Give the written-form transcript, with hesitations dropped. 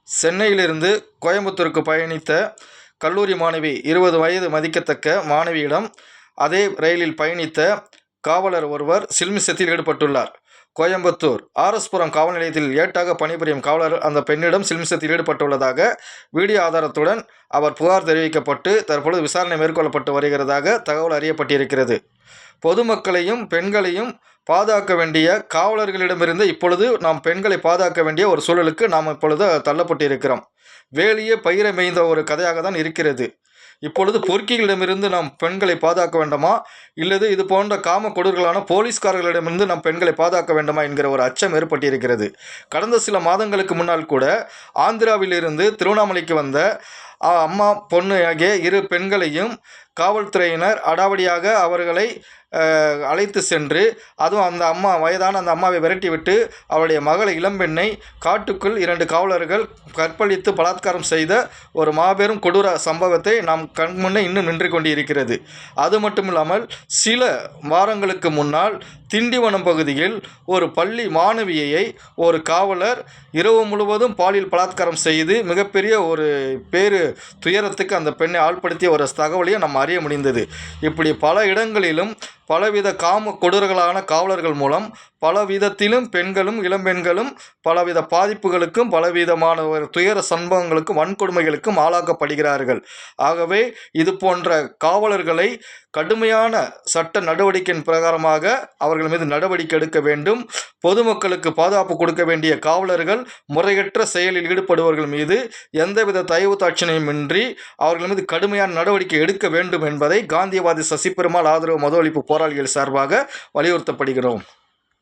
சென்னையிலிருந்து கோயம்புத்தூருக்கு பயணித்த கல்லூரி மாணவி 20 வயது மதிக்கத்தக்க மாணவியிடம் அதே ரயிலில் பயணித்த காவலர் ஒருவர் சில்மிஷத்தில் ஈடுபட்டுள்ளார். கோயம்புத்தூர் ஆர்எஸ்-புரம் காவல் நிலையத்தில் ஏட்டாக பணிபுரியும் காவலர் அந்த பெண்ணிடம் சில்மிஷத்தில் ஈடுபட்டுள்ளதாக வீடியோ ஆதாரத்துடன் அவர் புகார் தெரிவிக்கப்பட்டு தற்பொழுது விசாரணை மேற்கொள்ளப்பட்டு வருகிறதாக தகவல் அறியப்பட்டிருக்கிறது. பொதுமக்களையும் பெண்களையும் பாதுகாக்க வேண்டிய காவலர்களிடமிருந்து இப்பொழுது நாம் பெண்களை பாதுகாக்க வேண்டிய ஒரு சூழலுக்கு நாம் இப்பொழுது தள்ளப்பட்டிருக்கிறோம். வேலியே பயிரை மேய்ந்த ஒரு கதையாக தான் இருக்கிறது. இப்பொழுது பொறுக்கிகளிடமிருந்து நாம் பெண்களை பாதுகாக்க வேண்டுமா, இல்லது இது போன்ற காம கொடூர்களான போலீஸ்காரர்களிடமிருந்து நாம் பெண்களை பாதுகாக்க வேண்டுமா என்கிற ஒரு அச்சம் ஏற்பட்டிருக்கிறது. கடந்த சில மாதங்களுக்கு முன்னால் கூட ஆந்திராவிலிருந்து திருவண்ணாமலைக்கு வந்த அம்மா பொண்ணு ஆகிய 2 பெண்களையும் காவல்துறையினர் அடாவடியாக அவர்களை அழைத்து சென்று, அதுவும் அந்த வயதான அந்த அம்மாவை விரட்டிவிட்டு அவருடைய மகளை இளம்பெண்ணை காட்டுக்குள் 2 காவலர்கள் கற்பழித்து பலாத்காரம் செய்த ஒரு மாபெரும் கொடூர சம்பவத்தை நாம் கண்முன்னே இன்னும் நின்று கொண்டிருக்கிறது. அது மட்டுமில்லாமல் சில வாரங்களுக்கு முன்னால் திண்டிவனம் பகுதியில் ஒரு பள்ளி மாணவியை ஒரு காவலர் இரவு முழுவதும் பாலியல் பலாத்காரம் செய்து மிகப்பெரிய ஒரு துயரத்துக்கு அந்த பெண்ணை ஆள்படுத்திய ஒரு தகவலையும் நம்ம அறிய முடிந்தது. இப்படி பல இடங்களிலும் பலவித காம கொடூரர்களான காவலர்கள் மூலம் பல விதத்திலும் பெண்களும் இளம்பெண்களும் பலவித பாதிப்புகளுக்கும் பலவிதமான ஒரு துயர சம்பவங்களுக்கும் வன்கொடுமைகளுக்கும் ஆளாக்கப்படுகிறார்கள். ஆகவே இது போன்ற காவலர்களை கடுமையான சட்ட நடவடிக்கையின் பிரகாரமாக அவர்கள் மீது நடவடிக்கை எடுக்க வேண்டும். பொதுமக்களுக்கு பாதுகாப்பு கொடுக்க வேண்டிய காவலர்கள் முறையற்ற செயலில் ஈடுபடுபவர்கள் மீது எந்தவித தயவு தாட்சணியமின்றி அவர்கள் மீது கடுமையான நடவடிக்கை எடுக்க வேண்டும் என்பதை காந்தியவாதி சசிபெருமாள் ஆதரவு மது ஒழிப்பு போராளிகள் சார்பாக வலியுறுத்தப்படுகிறோம்.